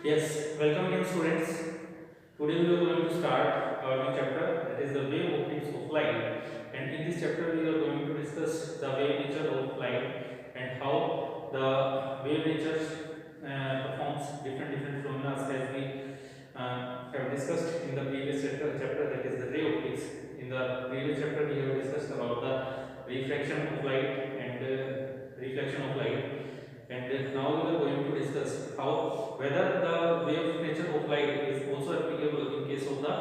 Yes, welcome again students. Today we are going to start our new chapter, that is the wave optics of light. And in this chapter we are going to discuss the wave nature of light and how the wave nature performs different phenomena as we have discussed in the previous chapter, that is the ray optics. In the previous chapter we have discussed about the refraction of light and reflection of light. And now we are going to discuss how whether the wave nature of light is also applicable in case of the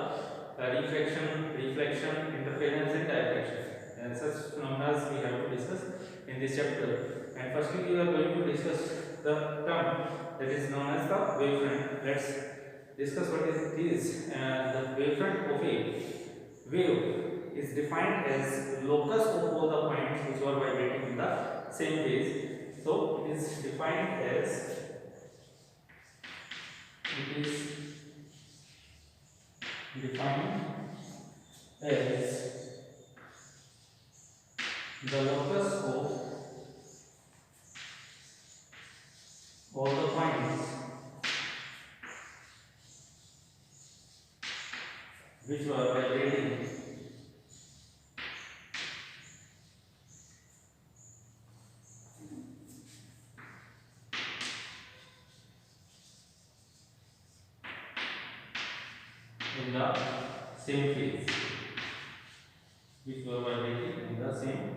reflection, interference, and diffraction. And such phenomena we have to discuss in this chapter. And firstly, we are going to discuss the term that is known as the wavefront. Let's discuss what it is. The wavefront of a wave is defined as locus of all the points which are vibrating in the same phase. So it is defined as the locus of all the points which were vibrating in the same phase, which were vibrating in the same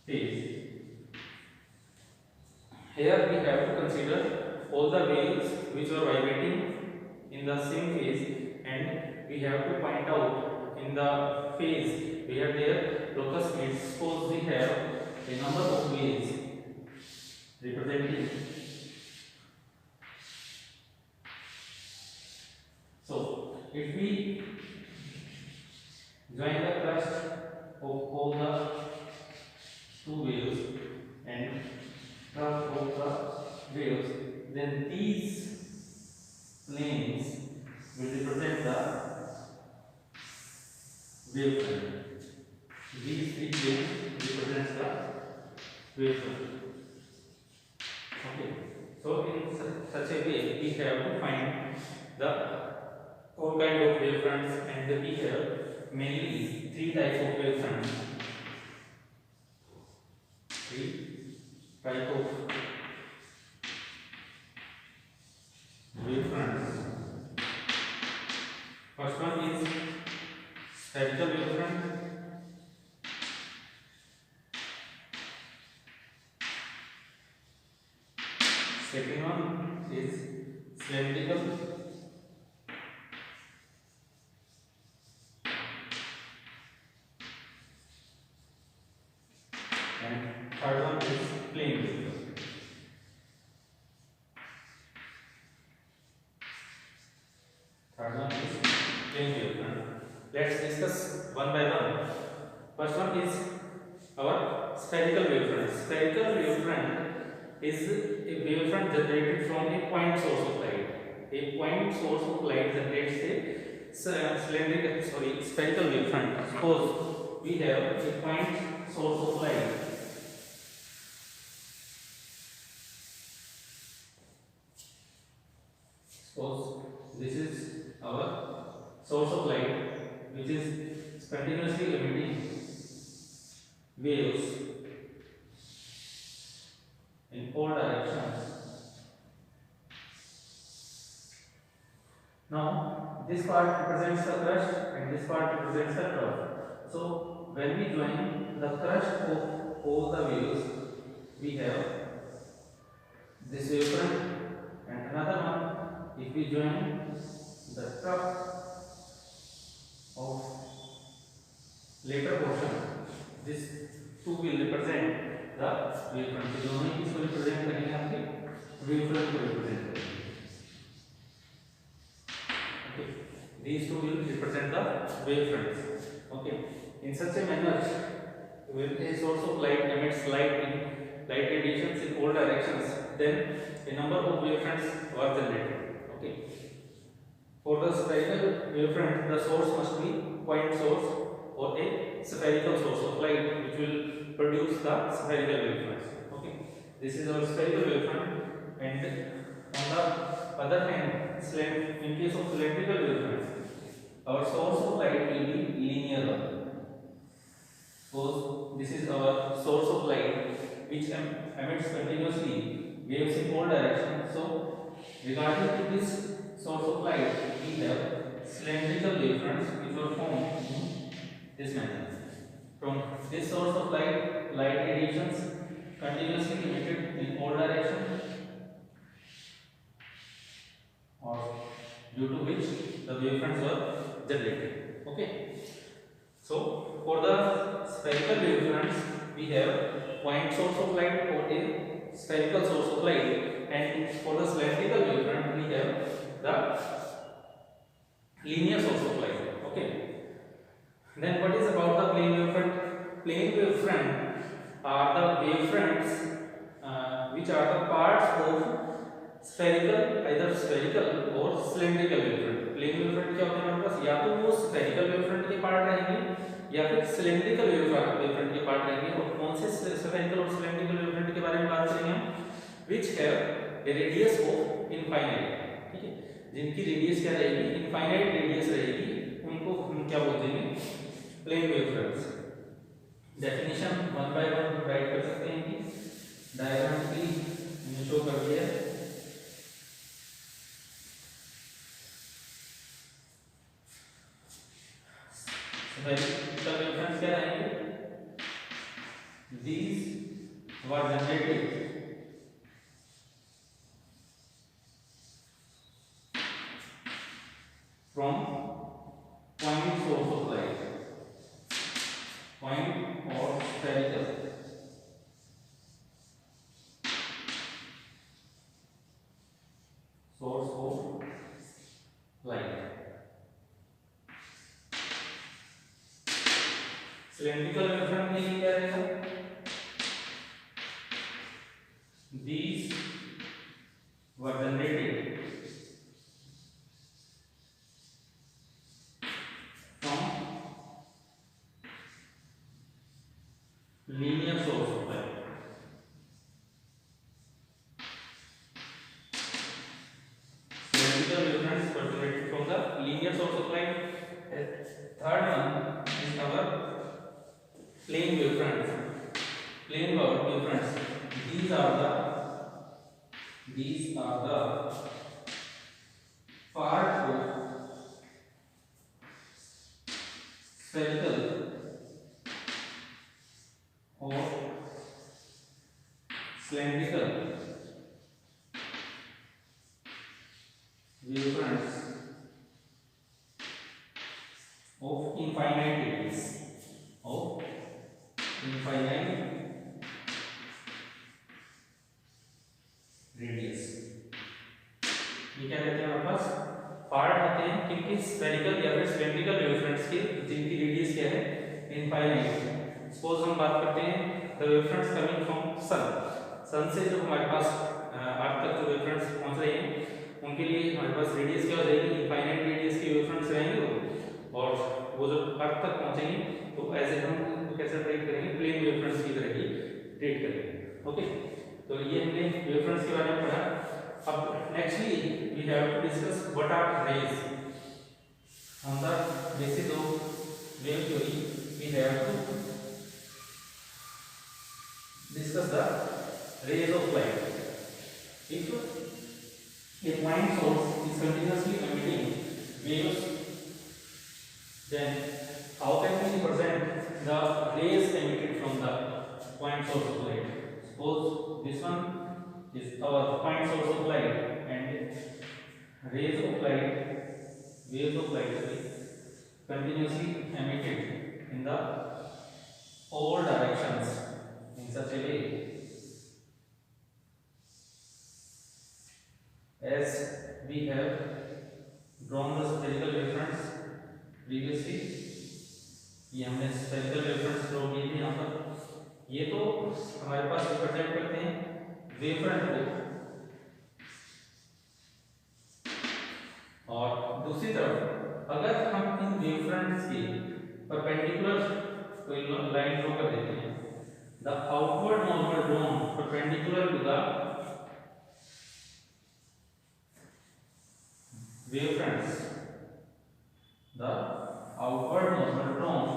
phase. Here we have to consider all the waves which are vibrating in the same phase, and we have to point out in the phase where their locus meets. Suppose we have a number of waves representing. So if we join the crest of all the two waves and trough of the waves, then these planes will represent the wavefront. These three planes represent the wavefront. Okay. So in such a way, we have to find the all kind of wavefronts, and we have mainly three types of wavefronts. Three type of wavefronts. First one is spherical wavefront. Second one is cylindrical. And third one is plane wavefront. Third one is plane wavefront. Let's discuss one by one. First one is our spherical wavefront. Spherical wavefront is a wavefront generated from a point source of light. A point source of light generates a spherical wavefront. Suppose we have a point source of light. Suppose this is our source of light, which is continuously emitting waves in all directions. Now this part represents the crust and this part represents the trough. So when we join the crust of all the waves, we have this wavefront, and another one if we join the trough of later portion, this two will represent the wavefront. So दोनों ही इसको represent करेंगे, आपके wavefront को represent करेंगे. Okay, these two will represent the wavefronts. Okay, in such a manner, when a source of light emits light radiations in all directions, then a number of wavefronts are generated. Okay, for the spherical wavefront, the source must be point source or a spherical source of light, which will produce the spherical wavefront. Okay, this is our spherical wavefront, and on the other hand, in case of cylindrical wavefront, our source of light will be linear one. Suppose this is our source of light which emits continuously waves in all directions. So regarding to this source of light, we have cylindrical wavefronts which were formed in this manner. From this source of light, light radiations continuously emitted in all directions, or due to which the wavefronts were generated. Okay. So for the spherical wavefronts, we have point source of light or a spherical source of light, and for the cylindrical wavefront, we have the linear source of light. Okay. Then what is about the plane wavefront? Plane wavefront are the wavefronts which are the parts of spherical, either spherical or cylindrical wavefront. Plane wavefront क्या होते हैं हमारे पास? या तो वो spherical wavefront के part रहेंगे या फिर सिलेंड्रिकल वेवफ्रंट के पार्ट रहेंगे। और कौन से स्फेरिकल और सिलेंड्रिकल वेवफ्रंट के बारे में बात करेंगे हम? Which have a radius of infinite, ठीक है, जिनकी रेडियस क्या रहेगी? इनफाइनाइट रेडियस रहेगी, उनको हम क्या बोलते हैं? Plane wavefronts. Definition one by one write कर सकते हैं कि डायग्राम की शो कर दिया है। Spherical wavefronts क्या रहेंगे? These were generated from point source of light, point or spherical source of light. Cylindrical wavefront में क्या रहेगा? These were generated from linear source of light. Cylindrical wavefronts were generated from the linear source of light. Third one is our plane wavefronts. Plane wavefronts. These are the part of spherical or cylindrical wavefronts of infinite radius. Of infinite radius. ये क्या कहते हैं हमारे पास? Part होते हैं किनके? Spherical या फिर सिलेंड्रिकल वेवफ्रंट्स के, जिनकी रेडियस क्या है? इनफाइनाइट। सपोज हम बात करते हैं द वेवफ्रंट्स कमिंग फ्रॉम सन से जो हमारे पास अर्थ तक जो वेवफ्रंट्स पहुंच रहे हैं, उनके लिए हमारे पास रेडियस क्या हो जाएगी? इनफाइनाइट रेडियस के वेवफ्रंट्स रहेंगे, और वो जो अर्थ तक पहुंचेंगे तो ऐसे हम उनको कैसे ट्रीट करेंगे? प्लेन वेवफ्रंट्स की तरह ही ट्रीट करेंगे। ओके, तो ये हमने वेवफ्रंट्स के बारे में पढ़ा। अब nextly we have to discuss what are rays. On the basis of wave theory we have to discuss the rays of light. If a point source is continuously emitting waves, then how can we represent the rays emitted from the point source of light? Suppose this one is our point source of light, and rays of light, waves of light continuously emitted in the all directions in such a way as we have drawn the spherical wavefronts previously। ये हमने spherical wavefronts draw किए थे यहाँ पर। ये तो हमारे पास represent करते हैं वेवफ्रंट को, और दूसरी तरफ अगर हम इन वेवफ्रंट्स के परपेंडिकुलर कोई लाइन ड्रॉ कर देते हैं, the outward normal drawn perpendicular to the wavefronts. The outward normal drawn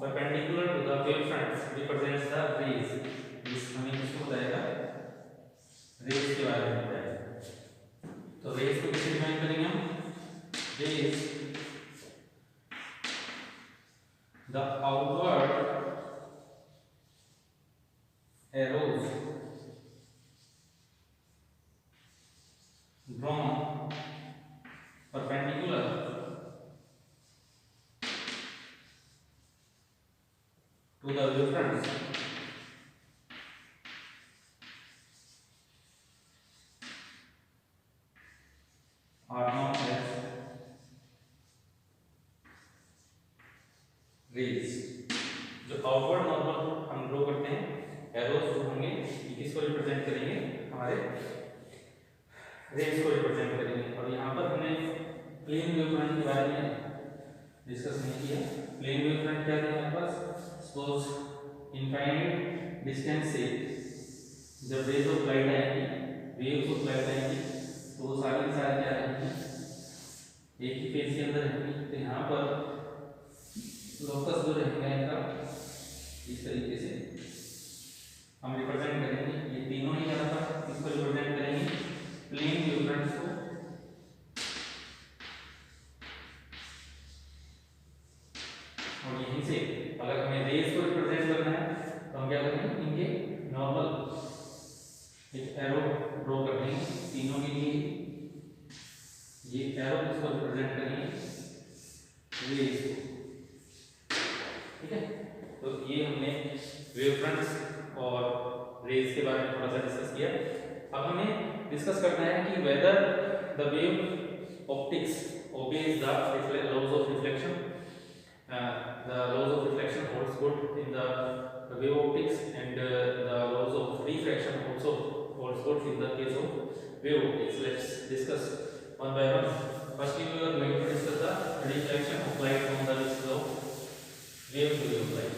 perpendicular to the wavefronts represents the rays. इस हमें किसको बताएगा? रेज के बारे में बताएगा। तो रेज को कैसे डिफाइन करेंगे हम? Rays the outward arrows drawn perpendicular to the wavefronts are known as rays. जो आउटवर्ड नॉर्मल हम ड्रॉ करते हैं एरोज जो होंगे ये किसको रिप्रेजेंट करेंगे? हमारे रेज को रिप्रेजेंट करेंगे। और यहाँ पर हमने प्लेन वेवफ्रंट के बारे में डिस्कस नहीं किया। प्लेन वेवफ्रंट क्या है हमारे पास? सपोज इनफाइनाइट डिस्टेंस से जब रेज ऑफ लाइट आएंगी, वेव्स ऑफ लाइट आएंगी, तो वो सारी सारी क्या रहेंगी? एक ही फेज के अंदर रहेंगी। तो यहाँ पर लोकस जो रहेगा इनका इस तरीके से हम रिप्रेजेंट करेंगे। ये तीनों ही यहाँ पर इसको रिप्रेजेंट करेंगे प्लेन वेवफ्रंट्स को। और यहीं से अगर हमें रेज को रिप्रेजेंट करना है तो हम क्या करेंगे? इनके नॉर्मल एक एरो ड्रॉ कर देंगे तीनों के लिए। ये एरो इसको रिप्रेजेंट करेंगे रेज को। ठीक है, तो ये हमने वेवफ्रंट्स और रेज के बारे में थोड़ा सा डिस्कस किया। अब हमें डिस्कस करना है कि whether the wave optics obeys the laws of reflection. The laws of reflection holds good in the wave optics, and the laws of refraction also holds good in the case of wave optics. Let's discuss one by one. Firstly, we are going to discuss the reflection of light from the basis of wave to wave light.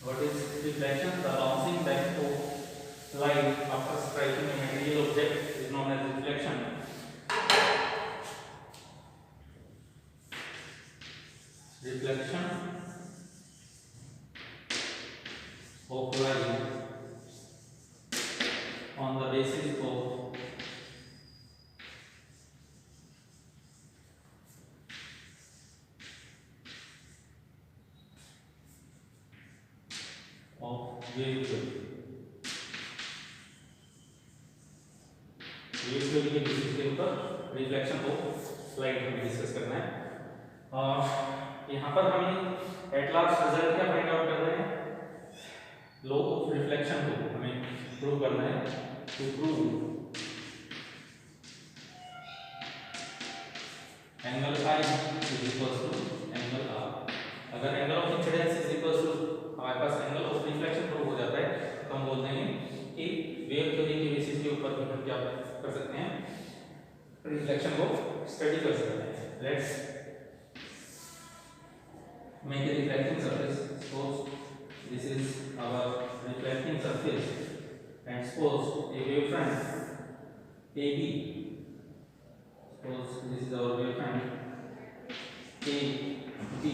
What is reflection? The bouncing back of light after striking a material object is known as reflection. Reflection of light on the basis of wave theory. Wave theory के basis के ऊपर reflection of light हमें discuss करना है। और यहाँ पर हमें एट लास्ट रिजल्ट क्या फाइंड आउट करना है? लॉ ऑफ रिफ्लेक्शन को हमें प्रूव करना है। To prove angle I is equal to angle R। अगर angle of incidence is equal to हमारे पास एंगल ऑफ रिफ्लेक्शन प्रूव हो जाता है तो हम बोलते हैं कि वेव थ्योरी के बेसिस के ऊपर हम क्या कर सकते हैं? रिफ्लेक्शन को स्टडी कर सकते हैं। Let's make a reflecting surface. Suppose this is our reflecting surface and suppose a wave front AB, suppose this is our wavefront AB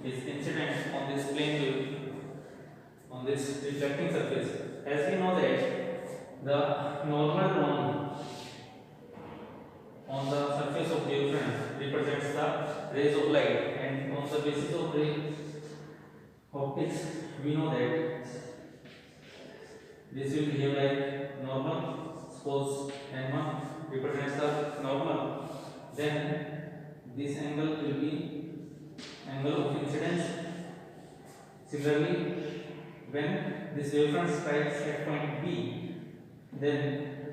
is incident on this plane wave, on this reflecting surface. As we know that the normal drawn on the surface of wavefront represents the rays of light, and on the basis of ray optics we know that this will behave like normal. Suppose N1 represents the normal, then this angle will be angle of incidence. Similarly, when this wavefront strikes at point B, then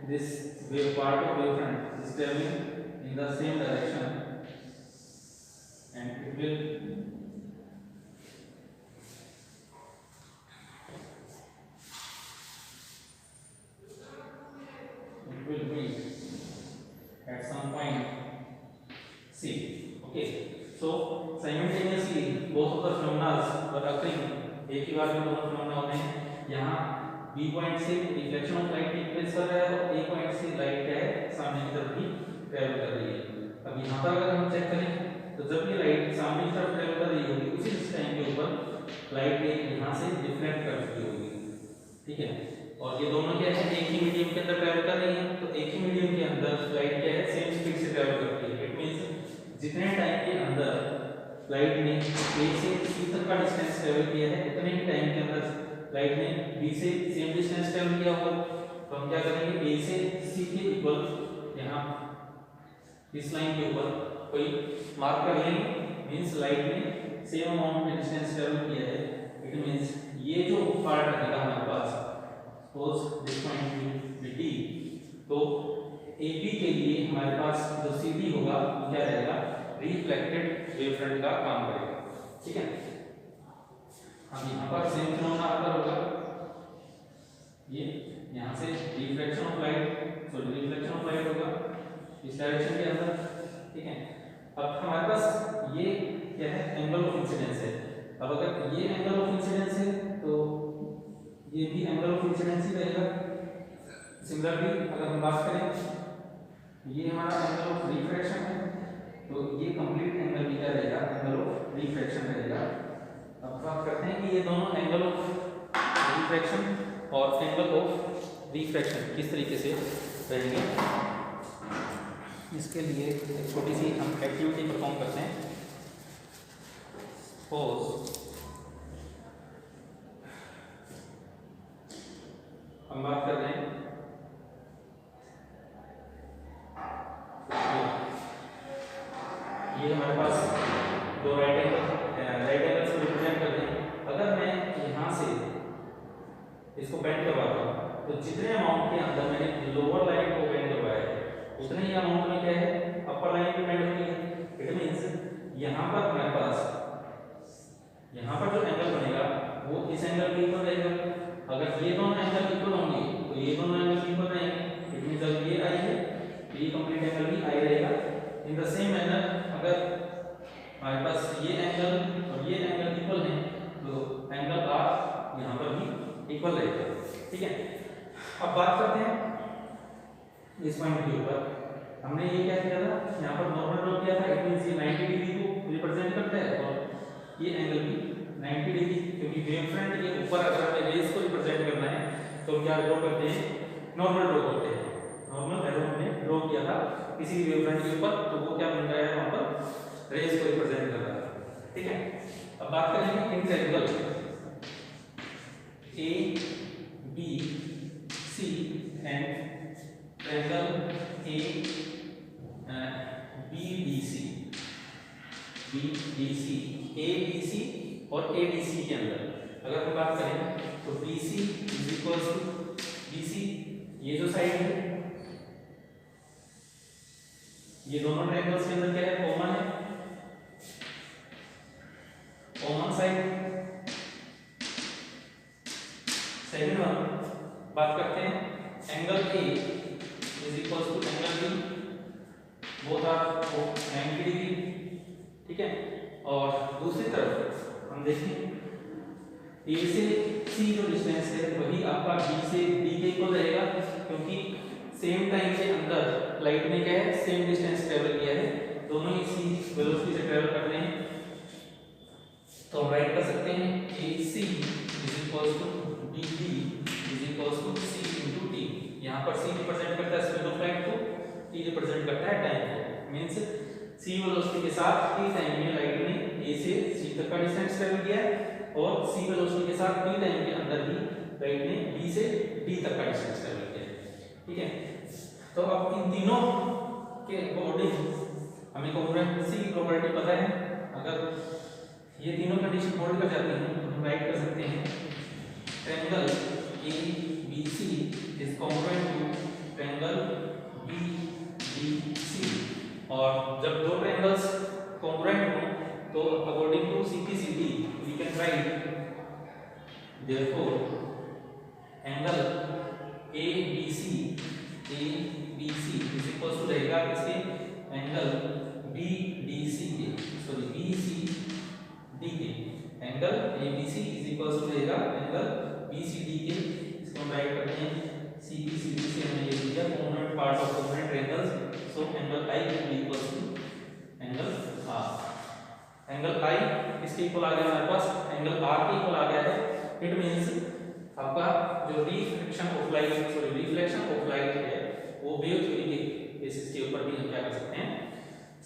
this wave part of wavefront is traveling in the same direction, and it will meet at some point C. Okay, So simultaneously both of the phenomena were occurring, एक ही बार में दोनों phenomena होते हैं। यहाँ B point से reflection of light take place कर रहा है और A पॉइंट से लाइट क्या है सामने की तरफ भी ट्रैवल कर रही है। अब यहाँ पर अगर हम चेक करें तो जब ये लाइट सामने की तरफ ट्रैवल कर रही होगी उसी टाइम के ऊपर लाइट यहाँ से रिफ्लेक्ट कर चुकी होगी, ठीक है। और ये दोनों क्या है एक ही मीडियम के अंदर ट्रैवल कर रही है, तो एक ही मीडियम के अंदर लाइट क्या है सेम स्पीड से ट्रैवल करती है। इट मींस जितने टाइम के अंदर लाइट ने A से C तक का डिस्टेंस ट्रैवल किया है उतने ही टाइम के अंदर लाइट ने B से सेम डिस्टेंस ट्रैवल किया होगा। तो हम क्या करेंगे A से C के इक्वल यहाँ इस लाइन के ऊपर कोई मार्क कर लेंगे, मींस लाइट ने सेम अमाउंट में डिस्टेंस ट्रैवल किया है। इट मींस ये जो पार्ट रहेगा हमारे पास suppose this point will be D, तो AB के लिए हमारे पास जो CD होगा वो क्या रहेगा रिफ्लेक्टेड वेवफ्रंट का काम करेगा, ठीक है। अब यहाँ पर सेम फिनोमेना अगर होगा, ये यहाँ से रिफ्लेक्शन ऑफ लाइट होगा इस डायरेक्शन के अंदर, ठीक है। अब हमारे पास ये क्या है एंगल ऑफ इंसिडेंस है। अब अगर ये एंगल ऑफ इंसिडेंस है तो ये भी एंगल ऑफ इंसिडेंस ही रहेगा। सिमिलरली अगर हम बात करें ये हमारा एंगल ऑफ रिफ्रैक्शन है तो ये कंप्लीट एंगल भी क्या रहेगा एंगल ऑफ रिफ्रैक्शन रहेगा। अब बात करते हैं कि ये दोनों एंगल ऑफ रिफ्रैक्शन और एंगल ऑफ रिफ्रैक्शन किस तरीके से रहेंगे। इसके लिए एक छोटी सी हम एक्टिविटी परफॉर्म करते हैं। सपोज हम बात कर रहे हैं ये हमारे पास दो राइट एंगल्स को रिप्रेजेंट करते हैं। अगर मैं यहाँ से इसको बेंड करवाता हूँ तो जितने अमाउंट के अंदर मैंने लोअर लाइन को बेंड करवाया है उतने ही अमाउंट में क्या है अपर लाइन पे बेंड होती है। इट मींस यहाँ पर हमारे पास यहाँ पर जो एंगल बनेगा वो इस एंगल के इक्वल रहेगा। अगर ये दोनों एंगल इक्वल होंगे तो ये दोनों एंगल इक्वल रहेंगे। इट मींस अगर ये आई है तो ये कंप्लीट एंगल भी आई रहेगा। इन द सेम मैनर अगर हमारे पास ये एंगल और ये एंगल इक्वल हैं तो एंगल आर यहाँ पर भी इक्वल रहेगा, ठीक है। अब बात करते हैं इस पॉइंट के ऊपर हमने ये क्या किया था यहाँ पर नॉर्मल ड्रॉ किया था। इट मींस ये 90 डिग्री को रिप्रेजेंट करता है और ये एंगल भी 90 डिग्री, क्योंकि वेव फ्रंट के ऊपर अगर हमें रेस को रिप्रेजेंट करना है तो क्या ड्रॉ करते हैं नॉर्मल ड्रॉ करते हैं। नॉर्मल एरो हमने ड्रॉ किया था किसी वेव फ्रंट के ऊपर तो वो क्या बन रहा है वहाँ पर रेस को रिप्रेजेंट कर रहा है, ठीक है। अब बात करेंगे in triangle A B C and triangle A B D C ABC और ADC के अंदर अगर हम बात करें तो BC is equal to BC, ये जो साइड है ये दोनों ट्रायंगल्स के अंदर क्या है कॉमन है, कॉमन साइड। सेकंड वन बात करते हैं angle A is equal to angle B, both are 90 degree, ठीक है। और दूसरी तरफ हम देखें A से C जो डिस्टेंस है वही आपका B से D के इक्वल रहेगा, क्योंकि सेम टाइम के अंदर लाइट ने क्या है सेम डिस्टेंस ट्रेवल किया है, दोनों ही C वेलोसिटी से ट्रेवल कर रहे हैं। तो हम राइट कर सकते हैं AC is equal to BD is equal to C into T। यहाँ पर C रिप्रेजेंट करता है स्पीड ऑफ लाइट को, T रिप्रेजेंट करता है टाइम को। मींस C वेलोसिटी के साथ T टाइम में लाइट ने A से C तक का डिस्टेंस ट्रेवल किया है और C वेलोसिटी के साथ T टाइम के अंदर भी लाइट ने B से D तक का डिस्टेंस ट्रेवल किया है, ठीक है। तो अब इन तीनों के अकॉर्डिंग हमें कॉन्ग्रुएंसी की प्रॉपर्टी पता है। अगर ये तीनों कंडीशन होल्ड कर जाती हैं तो हम राइट कर सकते हैं triangle ABC is congruent to triangle BDC। और जब दो ट्रायंगल्स कॉन्ग्रुएंट हो तो according to CPCD we can write therefore angle ABC is equal to रहेगा इसके एंगल BDC के, sorry angle ABC is equal to रहेगा एंगल BCD के, इसको हम राइट करते हैं CBCD से हमने ये दिया component part of component triangles, so angle I will be equal to angle R। Angle I इसके इक्वल आ गया हमारे पास, एंगल R के इक्वल आ गया है। इट मींस आपका जो रिफ्लेक्शन ऑफ लाइट है वो वेव थ्योरी के बेसिस के ऊपर भी हम क्या कर सकते हैं,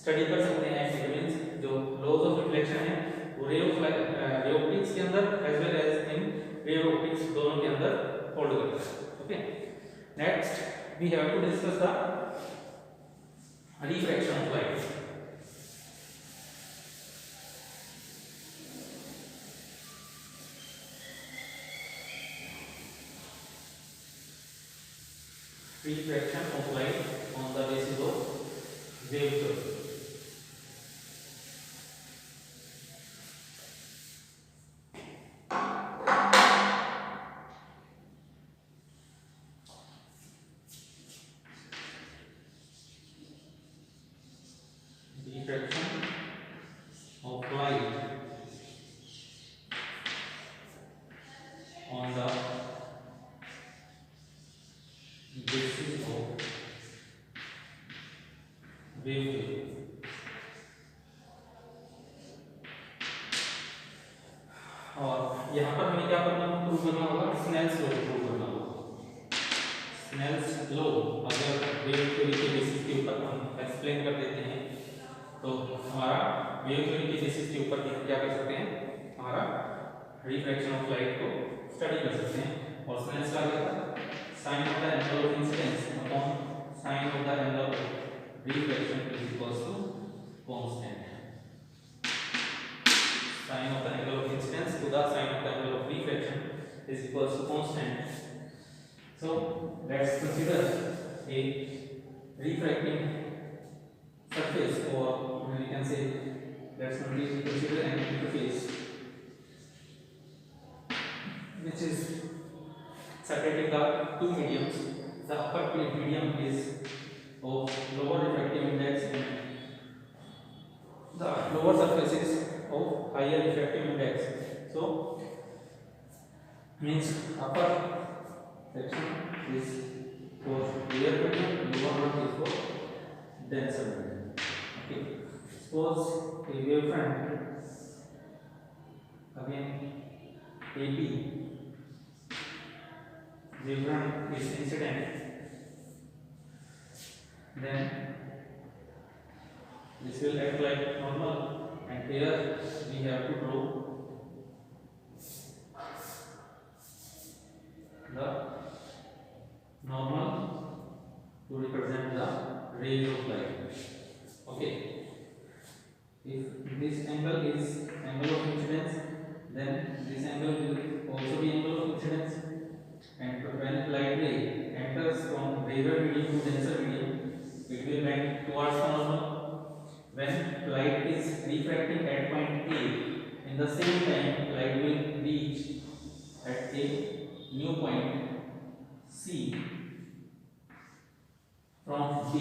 स्टडी कर सकते हैं। इट मींस जो लॉज ऑफ रिफ्लेक्शन है वो रे ऑप्टिक्स के अंदर as well as in wave optics दोनों के अंदर होल्ड करता है। Okay, next we have to discuss the refraction of light. Refraction of light on the basis of wave theory. Refraction of light on the basis of wave theory. और यहाँ पर हमें क्या करना होगा, प्रूव करना होगा स्नेल्स लॉ प्रूव करना होगा। स्नेल्स लॉ अगर वेव थ्योरी के बेसिस के ऊपर हम एक्सप्लेन कर देते हैं तो हमारा वेव थ्योरी के बेसिस के ऊपर हम क्या कर सकते हैं, हमारा रिफ्रैक्शन ऑफ लाइट को स्टडी कर सकते हैं। और स्नेल्स लॉ क्या था, sine of the angle of incidence upon sine of the angle of reflection is equal to constant. Sin of the angle of incidence to the sin of the angle of reflection is equal to constant. So let's consider a refracting surface, or we can say let's consider an interface which is separating the two mediums. The upper medium is of lower refractive index and the lower surface is of higher refractive index. So means upper section is for clear medium, lower one is for denser medium. Okay, suppose a wavefront again AB, wavefront is incident, then this will act like normal. And here we have to draw the normal to represent the rays of light. Okay, if this angle is angle of incidence, then this angle will also be angle of incidence. And when light ray enters from rarer medium to denser medium, it will bend towards the normal. When light is refracting at point A, in the same time light will reach at a new point C from B.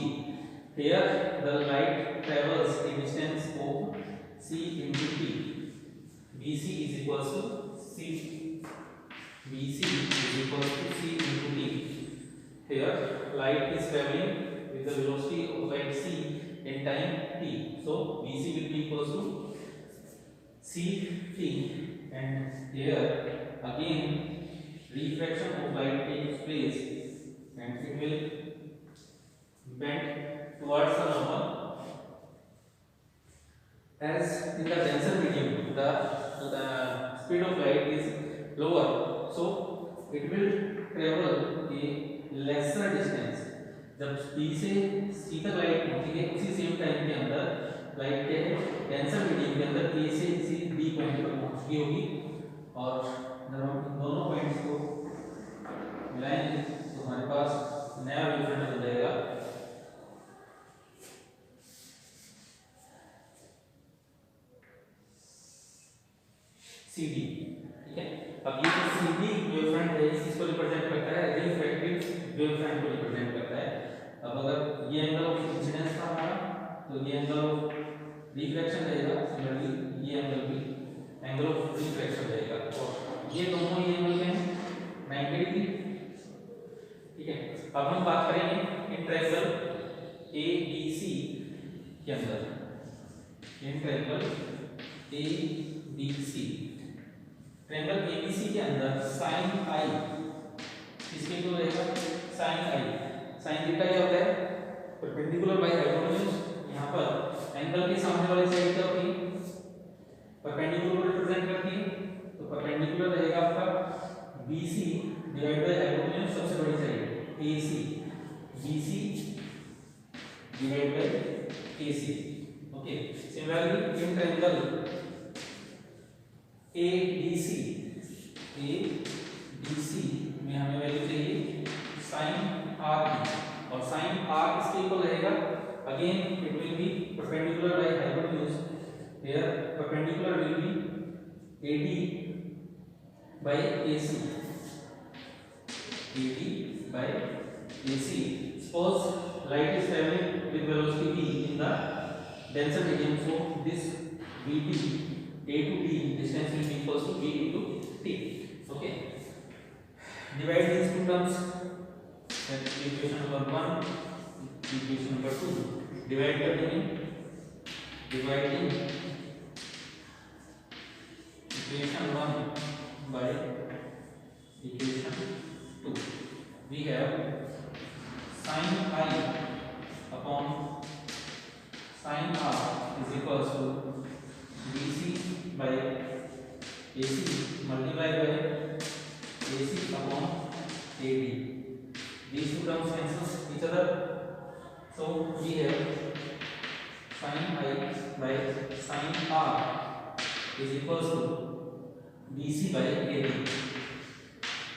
Here the light travels a distance of C into T. BC is equal to C. BC is equal to C into T. Here light is traveling with the velocity of light C in time t, so BC will be equal to CT, and here again refraction of light takes place and it will bend towards the normal. As in the denser medium the speed of light is lower, so it will travel a lesser distance. जब B से C तक light पहुंचेगी उसी same time के अंदर light के denser medium के अंदर A से C D पॉइंट पर पहुंच गई होगी, और जब हम दोनों पॉइंट्स को मिलाएंगे तो हमारे पास नया वेवफ्रंट बन जाएगा CD। ठीक है, अब ये जो CD वेवफ्रंट है इसको रिप्रेजेंट करता है, रिफ्रैक्टिव वेवफ्रंट को रिप्रेजेंट करता है। अब अगर ये एंगल ऑफ इंसिडेंस था हमारा तो ये एंगल ऑफ रिफ्लेक्शन रहेगा, सिमिलरली ये एंगल भी एंगल ऑफ रिफ्रैक्शन रहेगा, और ये दोनों ये एंगल में 90 डिग्री। ठीक है, अब हम बात करेंगे इन ट्रायंगल ABC के अंदर, in triangle ABC, triangle ABC के अंदर sin i किसके इक्वल रहेगा, sin i, sin थीटा क्या होता है, परपेंडिकुलर बाय हाइपोटेन्यूज। यहाँ पर एंगल के सामने वाली साइड क्या होती है, परपेंडिकुलर को रिप्रेजेंट करती है, तो परपेंडिकुलर रहेगा आपका BC डिवाइड बाय हाइपोटेन्यूज, सबसे बड़ी side AC, BC divide by AC। Okay, similarly in triangle ABC में हमें वैल्यू चाहिए sin r की, और sin r इसके इक्वल रहेगा, again it will be perpendicular by hypotenuse, here perpendicular will be AD by AC, AD by AC। Suppose light is traveling with velocity v in the denser medium, so this VT A to B distance will be equals to V into T। Okay, divide these two terms, that equation number 1, equation number 2, divide करते dividing equation 1 by equation 2, we have sin I upon sin R is equals to BC by AC multiplied by AC upon AD. These two terms cancel each other, so we have sin I by sin R is equals to BC by AD,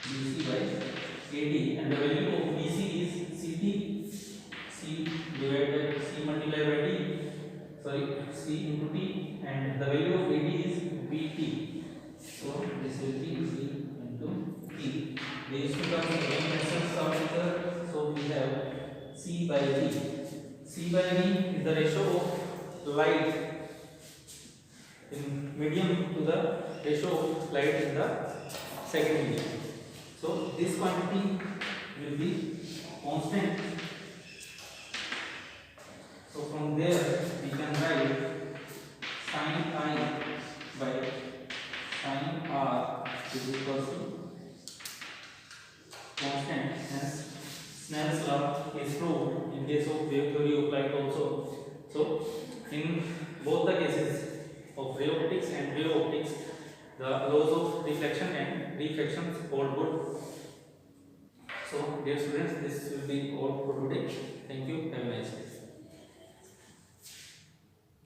BC by AD, and the value of BC is CT, C divided by C multiplied by D, sorry, C into T, and the value of AD is BT, so this will be C into T. These two terms again cancel some each other, so we have C by V. C by V is the ratio of light in medium to the ratio of light in the second medium. So this quantity will be constant. So from there we can write sin I by sin R is equal to constant. Hence Snell's law is proved in case of wave theory of light also. So in both the cases of ray optics and wave optics, the laws of reflection and refraction hold good. So dear students, this will be all for today. Thank you. Have a nice day.